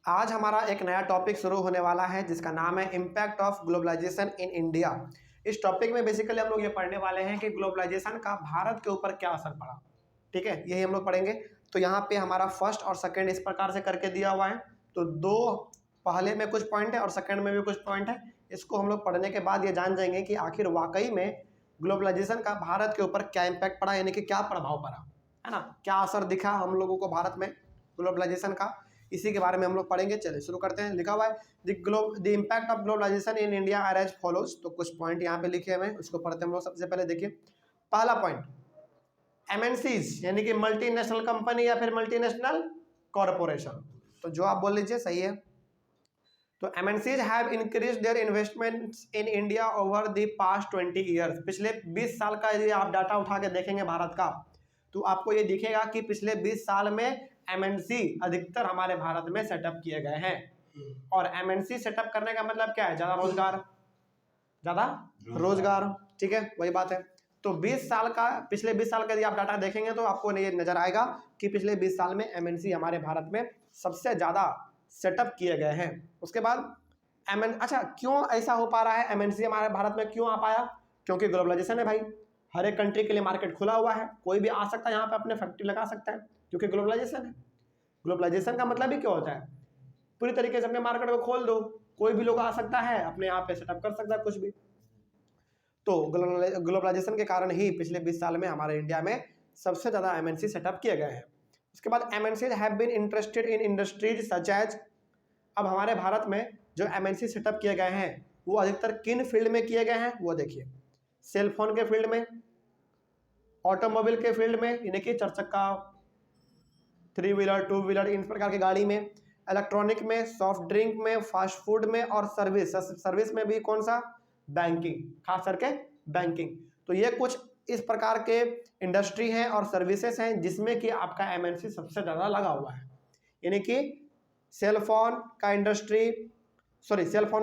आज हमारा एक नया टॉपिक शुरू होने वाला है जिसका नाम है impact of globalisation in India. इस टॉपिक में बेसिकली हम लोग ये पढ़ने वाले हैं कि ग्लोबलाइजेशन का भारत के ऊपर क्या असर पड़ा। ठीक है, यही हम लोग पढ़ेंगे। तो यहाँ पे हमारा फर्स्ट और सेकंड इस प्रकार से करके दिया हुआ है। तो दो पहले में कुछ पॉइंट है और सेकंड में भी कुछ पॉइंट है। इसको हम लोग पढ़ने के बाद ये जान जाएंगे कि आखिर वाकई में ग्लोबलाइजेशन का भारत के ऊपर क्या इम्पैक्ट पड़ा, यानी कि क्या प्रभाव पड़ा, है ना, क्या असर दिखा हम लोगों को भारत में ग्लोबलाइजेशन का। इसी के बारे में हम लोग पढ़ेंगे। चलिए शुरू करते हैं। लिखा हुआ है the impact of globalisation in India are as follows. तो कुछ पॉइंट यहाँ पे लिखे हुए हैं, उसको पढ़ते हैं हम लोग। सबसे पहले देखिए पहला पॉइंट, एमएनसीज यानी कि मल्टीनेशनल कंपनी या फिर मल्टीनेशनल कॉरपोरेशन। तो जो आप बोल लीजिए सही है। तो MNCs have increase their investments in India over the past 20 years. पिछले 20 साल का यदि आप डाटा उठा के देखेंगे भारत का, तो आपको ये दिखेगा कि पिछले 20 साल में एमएनसी अधिकतर हमारे भारत में सेटअप किए गए हैं। और एमएनसी सेटअप करने का मतलब क्या है? ज़्यादा रोजगार। ठीक है, वही बात है। तो 20 साल का, पिछले 20 साल का यदि आप डाटा देखेंगे तो आपको ये नजर आएगा कि पिछले 20 साल में एमएनसी हमारे भारत में सबसे ज़्यादा सेटअप किए गए हैं। उसके बाद अच्छा, क्यों ऐसा हो पा रहा है? एमएनसी हमारे भारत में क्यों आ पाया? क्योंकि ग्लोबलाइजेशन है भाई। हर एक कंट्री के लिए मार्केट खुला हुआ है, कोई भी आ सकता है यहाँ पे अपने फैक्ट्री लगा सकता है, क्योंकि ग्लोबलाइजेशन है। ग्लोबलाइजेशन का मतलब ही क्या होता है? पूरी तरीके से अपने मार्केट को खोल दो, कोई भी लोग आ सकता है, अपने यहाँ पे सेटअप कर सकता है कुछ भी। तो ग्लोबलाइजेशन के कारण ही पिछले 20 साल में हमारे इंडिया में सबसे ज़्यादा एमएनसी सेटअप किए गए हैं। उसके बाद MNC have been interested in industries such as. अब हमारे भारत में जो एमएनसी सेटअप किए गए हैं वो अधिकतर किन फील्ड में किए गए हैं? वो देखिए, सेलफोन के फील्ड में, ऑटोमोबाइल के फील्ड में यानी कि 4 चक्का, 3 व्हीलर, 2 व्हीलर, इन प्रकार की गाड़ी में, इलेक्ट्रॉनिक में, सॉफ्ट ड्रिंक में, फास्ट फूड में, और सर्विस में भी कौन सा? बैंकिंग, खास करके बैंकिंग। तो ये कुछ इस प्रकार के इंडस्ट्री हैं और सर्विसेज हैं जिसमें कि आपका एमएनसी सबसे ज़्यादा लगा हुआ है। यानी कि सेलफोन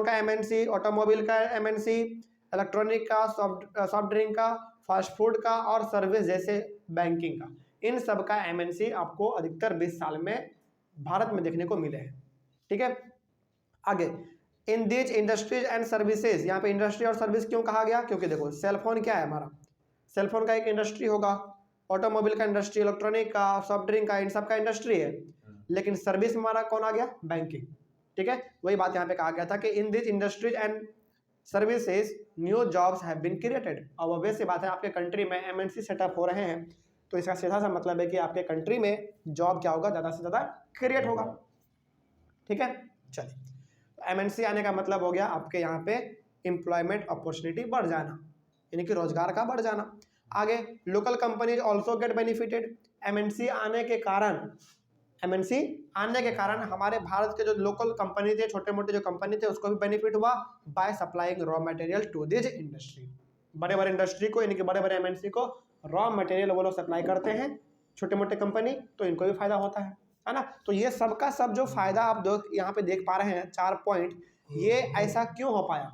का एमएनसी, ऑटोमोबाइल का एमएनसी, इलेक्ट्रॉनिक का, सॉफ्ट ड्रिंक का, फास्ट फूड का, और सर्विस जैसे बैंकिंग का, इन सब का एमएनसी आपको अधिकतर 20 साल में भारत में देखने को मिले हैं। ठीक है, आगे in these industries and services. यहाँ पे इंडस्ट्री और सर्विस क्यों कहा गया? क्योंकि देखो सेलफोन क्या है हमारा? सेलफोन का एक इंडस्ट्री होगा, ऑटोमोबाइल का इंडस्ट्री, इलेक्ट्रॉनिक का, सॉफ्ट ड्रिंक का, इन सब का इंडस्ट्री है। लेकिन सर्विस में हमारा कौन आ गया? बैंकिंग। ठीक है, वही बात यहाँ पे कहा गया था कि in this industries and services new jobs have been created. अब ऑब्वियस सी बात है, आपके कंट्री में एमएनसी सेटअप हो रहे हैं तो इसका सीधा सा मतलब है कि आपके कंट्री में जॉब क्या होगा? ज़्यादा से ज़्यादा क्रिएट होगा। ठीक है, चलिए, तो एमएनसी आने का मतलब हो गया आपके यहाँ पे एम्प्लॉयमेंट अपॉर्चुनिटी बढ़ जाना, यानी कि रोजगार का बढ़ जाना। आगे local companies also get benefited. MNC आने के कारण हमारे भारत के जो लोकल कंपनी थे, छोटे मोटे जो कंपनी थे, उसको भी बेनिफिट हुआ by supplying raw material to this industry. बड़े बड़े इंडस्ट्री को, यानी कि बड़े बड़े एमएनसी को रॉ मटेरियल वो लोग सप्लाई करते हैं, छोटे मोटे कंपनी, तो इनको भी फायदा होता है ना। तो ये सबका सब जो फायदा आप यहाँ पे देख पा रहे हैं, 4 पॉइंट, ये ऐसा क्यों हो पाया?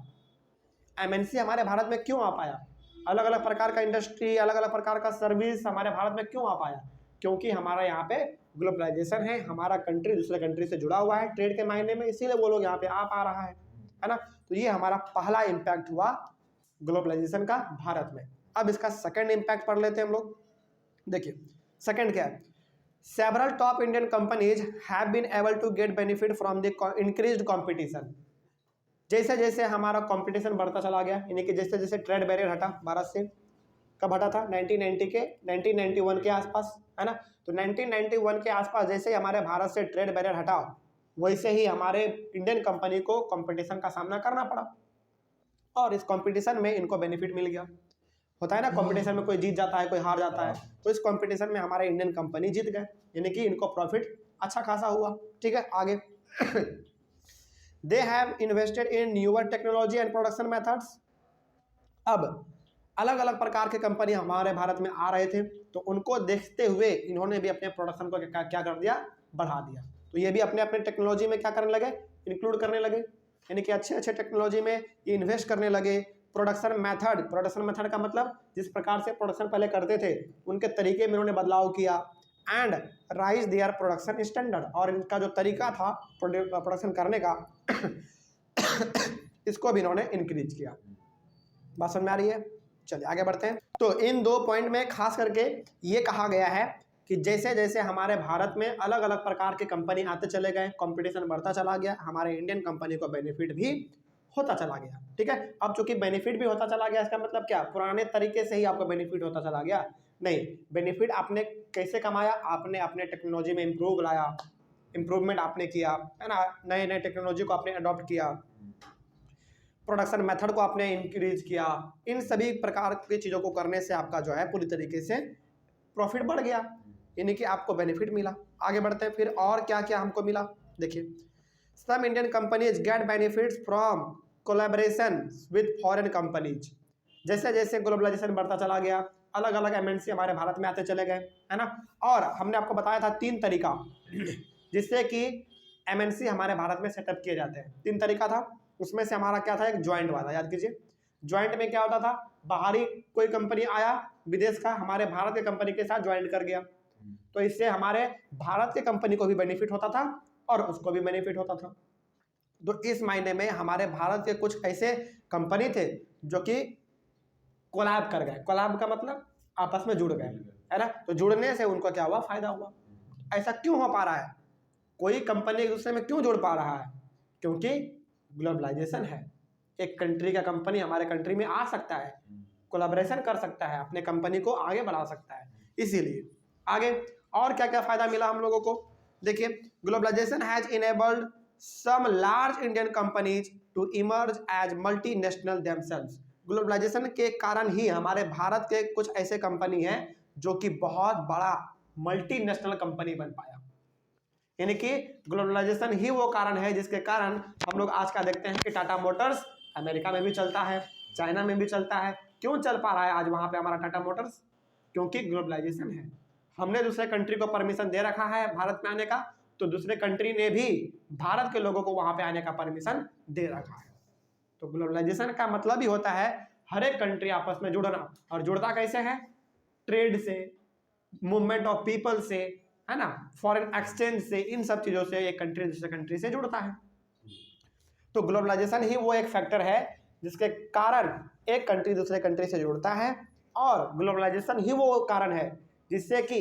एमएनसी हमारे भारत में क्यों आ पाया? अलग अलग प्रकार का इंडस्ट्री, अलग अलग प्रकार का सर्विस हमारे भारत में क्यों आ पाया? क्योंकि हमारा यहाँ पे ग्लोबलाइजेशन है, हमारा कंट्री दूसरे कंट्री से जुड़ा हुआ है ट्रेड के मायने में, इसीलिए वो लोग यहाँ पे आ पा रहा है ना। तो ये हमारा पहला इम्पैक्ट हुआ ग्लोबलाइजेशन का भारत में। अब इसका सेकंड इम्पैक्ट पढ़ लेते हैं हम लोग। देखिए सेकंड क्या है? Several top Indian companies have been able to get benefit from the increased competition. जैसे जैसे हमारा कंपटीशन बढ़ता चला गया, यानी कि जैसे जैसे ट्रेड बैरियर हटा भारत से, कब हटा था? 1991 के आसपास, है ना। तो 1991 के आसपास जैसे ही हमारे भारत से ट्रेड बैरियर हटा, वैसे ही हमारे इंडियन कंपनी को कंपटीशन का सामना करना पड़ा, और इस कंपटीशन में इनको बेनिफिट मिल गया। होता है ना, कंपटीशन में कोई जीत जाता है, कोई हार जाता है, तो इस कंपटीशन में हमारे इंडियन कंपनी जीत गए, यानी कि इनको प्रॉफिट अच्छा खासा हुआ। ठीक है, आगे they have invested in newer technology and production methods. अब अलग अलग प्रकार के कंपनी हमारे भारत में आ रहे थे, तो उनको देखते हुए इन्होंने भी अपने प्रोडक्शन को क्या कर दिया? बढ़ा दिया। तो ये भी अपने अपने टेक्नोलॉजी में क्या करने लगे? इंक्लूड करने लगे, यानी कि अच्छे अच्छे टेक्नोलॉजी में ये इन्वेस्ट करने लगे। प्रोडक्शन मेथड का मतलब जिस प्रकार से प्रोडक्शन पहले करते थे उनके तरीके में उन्होंने बदलाव किया। And rise their production standard, और इनका जो तरीका था प्रोडक्शन करने का इसको भी इन्होंने इंक्रीज किया। बात समझ में आ रही है? चलिए आगे बढ़ते हैं। तो इन 2 पॉइंट में खास करके ये कहा गया है कि जैसे जैसे हमारे भारत में अलग अलग प्रकार के कंपनी आते चले गए, कंपटीशन बढ़ता चला गया, हमारे इंडियन कंपनी को बेनिफिट भी होता चला गया। ठीक है, अब चूंकि बेनिफिट भी होता चला गया, इसका मतलब क्या पुराने तरीके से ही आपको बेनिफिट होता चला गया? नहीं, बेनिफिट आपने कैसे कमाया? आपने अपने टेक्नोलॉजी में इम्प्रूव लाया, इम्प्रूवमेंट आपने किया, है ना, नए नए टेक्नोलॉजी को आपने अडॉप्ट किया, प्रोडक्शन मेथड को आपने इंक्रीज किया। इन सभी प्रकार की चीज़ों को करने से आपका जो है पूरी तरीके से प्रॉफिट बढ़ गया, यानी कि आपको बेनिफिट मिला। आगे बढ़ते हैं, फिर और क्या क्या हमको मिला। देखिए, some Indian companies get benefits from collaboration with foreign companies. जैसे जैसे ग्लोबलाइजेशन बढ़ता चला गया, अलग अलग एमएनसी हमारे भारत में आते चले गए, है ना, और हमने आपको बताया था 3 तरीका जिससे कि एमएनसी हमारे भारत में सेटअप किए जाते हैं। 3 तरीका था, उसमें से हमारा क्या था? एक ज्वाइंट वाला, याद कीजिए। ज्वाइंट में क्या होता था? बाहरी कोई कंपनी आया विदेश का, हमारे भारत के कंपनी के साथ ज्वाइंट कर गया, तो इससे हमारे भारत के कंपनी को भी बेनिफिट होता था और उसको भी बेनिफिट होता था। तो इस मायने में हमारे भारत के कुछ ऐसे कंपनी थे जो कि कोलैब कर गए। कोलैब का मतलब आपस में जुड़ गए, है ना, तो जुड़ने से उनको क्या हुआ? फायदा हुआ। ऐसा क्यों हो पा रहा है? कोई कंपनी एक दूसरे में क्यों जुड़ पा रहा है? क्योंकि ग्लोबलाइजेशन है। एक कंट्री का कंपनी हमारे कंट्री में आ सकता है, कोलैबोरेशन कर सकता है, अपने कंपनी को आगे बढ़ा सकता है, इसीलिए। आगे और क्या क्या फायदा मिला हम लोगों को? देखिए, globalisation has enabled some large Indian companies to emerge as multinational themselves. Globalisation के कारण ही हमारे भारत के कुछ ऐसे कंपनी हैं जो कि बहुत बड़ा मल्टीनेशनल कंपनी बन पाया। यानी कि ग्लोबलाइजेशन ही वो कारण है जिसके कारण हम लोग आज का देखते हैं कि टाटा मोटर्स अमेरिका में भी चलता है, चाइना में भी चलता है। क्यों चल पा रहा है आज वहां पे हमारा टाटा मोटर्स? क्योंकि ग्लोबलाइजेशन है। हमने दूसरे कंट्री को परमिशन दे रखा है भारत में आने का, तो दूसरे कंट्री ने भी भारत के लोगों को वहां पे आने का परमिशन दे रखा है। तो ग्लोबलाइजेशन का मतलब ही होता है हर एक कंट्री आपस में जुड़ना, और जुड़ता कैसे है? ट्रेड से, मूवमेंट ऑफ पीपल से, है ना, फॉरेन एक्सचेंज से, इन सब चीजों से एक कंट्री दूसरे कंट्री से जुड़ता है। तो ग्लोबलाइजेशन ही वो एक फैक्टर है जिसके कारण एक कंट्री दूसरे कंट्री से जुड़ता है, और ग्लोबलाइजेशन ही वो कारण है जिससे कि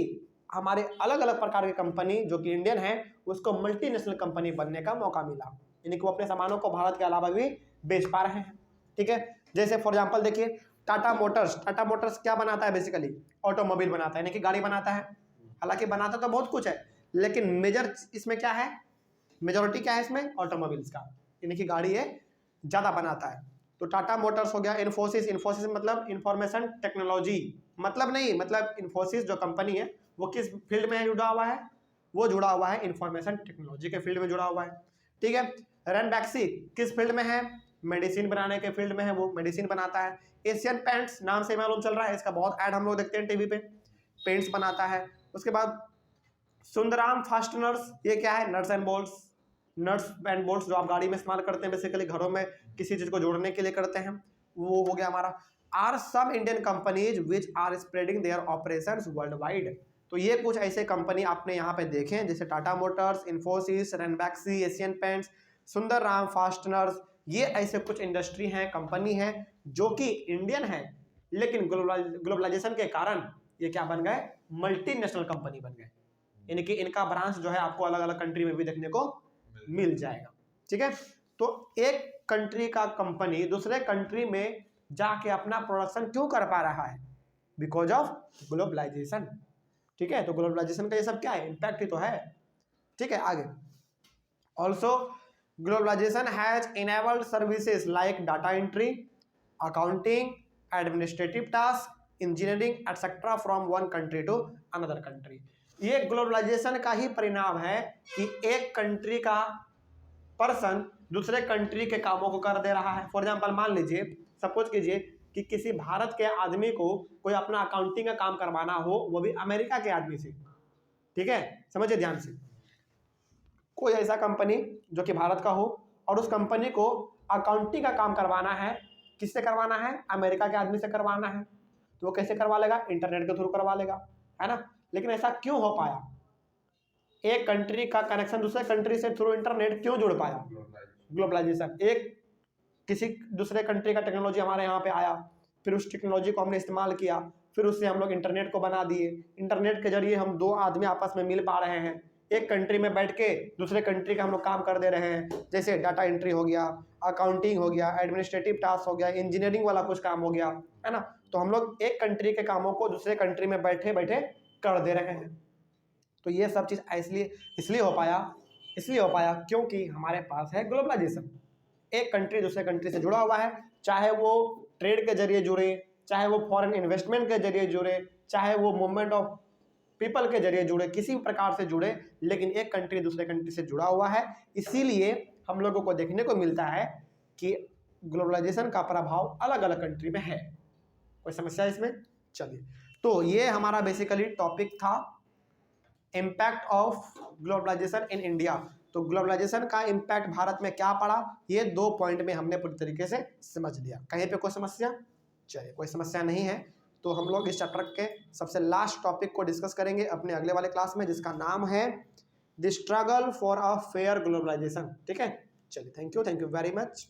हमारे अलग अलग प्रकार की कंपनी जो कि इंडियन है उसको मल्टीनेशनल कंपनी बनने का मौका मिला, यानी कि वो अपने सामानों को भारत के अलावा भी बेच पा रहे हैं। ठीक है, जैसे फॉर एग्जांपल देखिए, टाटा मोटर्स क्या बनाता है? बेसिकली ऑटोमोबाइल बनाता है, यानी कि गाड़ी बनाता है। हालांकि बनाता तो बहुत कुछ है, लेकिन मेजर इसमें क्या है? मेजोरिटी क्या है इसमें? ऑटोमोबाइल्स का, यानी कि गाड़ी ये ज़्यादा बनाता है। तो टाटा मोटर्स हो गया। इन्फोसिस मतलब इंफॉर्मेशन टेक्नोलॉजी, मतलब नहीं, मतलब इन्फोसिस जो कंपनी है वो किस फील्ड में जुड़ा हुआ है? वो जुड़ा हुआ है इंफॉर्मेशन टेक्नोलॉजी के फील्ड में जुड़ा हुआ है। ठीक है, रैनबैक्सी किस फील्ड में है? मेडिसिन बनाने के फील्ड में है, वो मेडिसिन बनाता है। एशियन पेंट्स नाम से मालूम चल रहा है, इसका बहुत ऐड हम लोग देखते हैं टीवी पे, पेंट्स बनाता है। उसके बाद सुंदराम फास्टनर्स, ये क्या है? नट्स एंड बोल्ट्स जो आप गाड़ी में इस्तेमाल करते हैं, बेसिकली घरों में किसी चीज को जोड़ने के लिए करते हैं, वो हो गया हमारा। Are some Indian companies which are spreading their operations world wide. तो ये कुछ ऐसे कंपनी आपने यहाँ पे देखे हैं, जैसे टाटा मोटर्स, इन्फोसिस, रैनबैक्सी, एशियन पेंट्स, सुंदरराम फास्टनर्स। ये ऐसे कुछ इंडस्ट्री हैं, कंपनी हैं जो कि इंडियन है, लेकिन ग्लोबलाइजेशन के कारण ये क्या बन गए? मल्टीनेशनल कंपनी बन गए, यानी कि इनका ब्रांच जो है आपको अलग अलग कंट्री में भी देखने को मिल जाएगा। ठीक है, तो एक कंट्री का कंपनी दूसरे कंट्री में जाके अपना प्रोडक्शन क्यों कर पा रहा है? Because of globalisation. ठीक है, तो ग्लोबलाइजेशन का ये सब क्या है? इम्पैक्ट ही तो है। ठीक है, आगे also globalisation has enabled services like data entry, accounting, administrative task, engineering etcetera from one country to another country. ये ग्लोबलाइजेशन का ही परिणाम है कि एक कंट्री का पर्सन दूसरे कंट्री के कामों को कर दे रहा है। फॉर एग्जांपल मान लीजिए, सपोज कीजिए कि किसी भारत के आदमी को कोई अपना अकाउंटिंग का काम करवाना हो, वो भी अमेरिका के आदमी से। ठीक है, समझिए ध्यान से, कोई ऐसा कंपनी जो कि भारत का हो और उस कंपनी को अकाउंटिंग का काम करवाना है, किससे करवाना है? अमेरिका के आदमी से करवाना है। तो वो कैसे करवा लेगा? इंटरनेट के थ्रू करवा लेगा, है ना। लेकिन ऐसा क्यों हो पाया? एक कंट्री का कनेक्शन दूसरे कंट्री से थ्रू इंटरनेट क्यों जुड़ पाया? ग्लोबलाइजेशन। एक किसी दूसरे कंट्री का टेक्नोलॉजी हमारे यहाँ पे आया, फिर उस टेक्नोलॉजी को हमने इस्तेमाल किया, फिर उससे हम लोग इंटरनेट को बना दिए। इंटरनेट के जरिए हम दो आदमी आपस में मिल पा रहे हैं, एक कंट्री में बैठ के दूसरे कंट्री का हम लोग काम कर दे रहे हैं, जैसे डाटा एंट्री हो गया, अकाउंटिंग हो गया, एडमिनिस्ट्रेटिव टास्क हो गया, इंजीनियरिंग वाला कुछ काम हो गया, है ना। तो हम लोग एक कंट्री के कामों को दूसरे कंट्री में बैठे बैठे कर दे रहे हैं। तो ये सब चीज़ इसलिए हो पाया क्योंकि हमारे पास है ग्लोबलाइजेशन। एक कंट्री दूसरे कंट्री से जुड़ा हुआ है, चाहे वो ट्रेड के जरिए जुड़े, चाहे वो फॉरेन इन्वेस्टमेंट के जरिए जुड़े, चाहे वो मूवमेंट ऑफ पीपल के जरिए जुड़े, किसी भी प्रकार से जुड़े, लेकिन एक कंट्री दूसरे कंट्री से जुड़ा हुआ है। इसीलिए हम लोगों को देखने को मिलता है कि ग्लोबलाइजेशन का प्रभाव अलग अलग कंट्री में है। कोई समस्या इसमें? चलिए, तो ये हमारा बेसिकली टॉपिक था impact of globalisation in India. तो ग्लोबलाइजेशन का इम्पैक्ट भारत में क्या पड़ा, ये 2 पॉइंट में हमने पूरी तरीके से समझ लिया। कहीं पे कोई समस्या? चलिए, कोई समस्या नहीं है। तो हम लोग इस चैप्टर के सबसे लास्ट टॉपिक को डिस्कस करेंगे अपने अगले वाले क्लास में, जिसका नाम है the struggle for a fair globalisation. ठीक है, चलिए, थैंक यू वेरी मच।